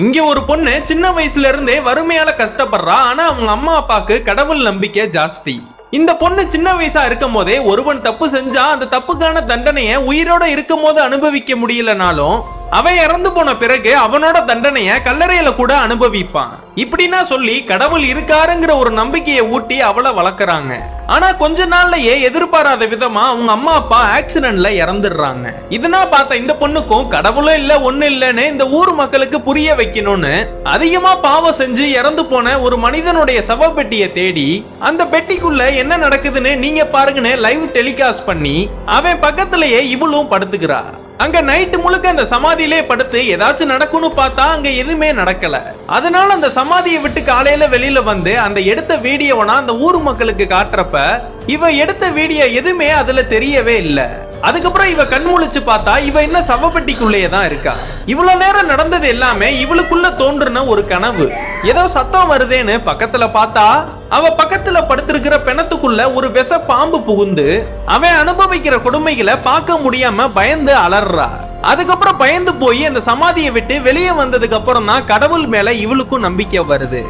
இங்க ஒரு பொண்ணு சின்ன வயசுல இருந்தே வறுமையால கஷ்டப்படுறா. ஆனா அவங்க அம்மா அப்பாக்கு கடவுள் நம்பிக்கை ஜாஸ்தி. இந்த பொண்ணு சின்ன வயசா இருக்கும் போதே ஒருவன் தப்பு செஞ்சா அந்த தப்புக்கான தண்டனைய உயிரோட இருக்கும் போது அனுபவிக்க முடியலனாலும் அவன் இறந்து போன பிறகு அவனோட தண்டனைய கல்லறையில கூட அனுபவிப்பான். இப்படின்னா சொல்லி கடவுள் இருக்காருங்கிற ஒரு நம்பிக்கையை ஊட்டி அவளை வளர்க்கறாங்க. ஆனா கொஞ்ச நாள்லயே எதிர்பாராத விதமா அவங்க அம்மா அப்பா ஆக்சிடென்ட்ல இறந்துடுறாங்க. இதனால் பார்த்த இந்த பொண்ணுக்கும் கடவுளும் இல்ல ஒண்ணு இல்லன்னு இந்த ஊர் மக்களுக்கு புரிய வைக்கணும்னு அதிகமா பாவம் செஞ்சு இறந்து போன ஒரு மனிதனுடைய சவ பெட்டியை தேடி அந்த பெட்டிக்குள்ள என்ன நடக்குதுன்னு நீங்க பாருங்கன்னு லைவ் டெலிகாஸ்ட் பண்ணி அவன் பக்கத்திலேயே இவளும் படுத்துக்கிறா. அங்க நைட்டு முழுக்க அந்த சமாதியிலே படுத்து ஏதாச்சும் நடக்கும்னு பார்த்தா அங்க எதுவுமே நடக்கல. அதனால அந்த சமாதியை விட்டு காலையில வெளியில வந்து அந்த எடுத்த வீடியோவனா அந்த ஊர் மக்களுக்கு காட்டுறப்ப இவ எடுத்த வீடியோ எதுவுமே அதுல தெரியவே இல்ல. அதுக்கப்புறம் இவ கண் முழிச்சு பார்த்தா இவ இன்னும் சவப்பெட்டிக்குள்ளேயே தான் இருக்கா. இவ்வளவு நேரம் நடந்தது எல்லாமே இவளுக்குள்ள தோன்றுன ஒரு கனவு. ஏதோ சத்தம் வருதேன்னு பக்கத்துல பார்த்தா அவ பக்கத்துல படுத்திருக்கிற பிணத்துக்குள்ள ஒரு விஷ பாம்பு புகுந்து அவன் அனுபவிக்கிற கொடுமைகளை பார்க்க முடியாம பயந்து அலறா. அதுக்கப்புறம் பயந்து போய் அந்த சமாதியை விட்டு வெளியே வந்ததுக்கு அப்புறம் தான் கடவுள் மேல இவளுக்கும் நம்பிக்கை வருது.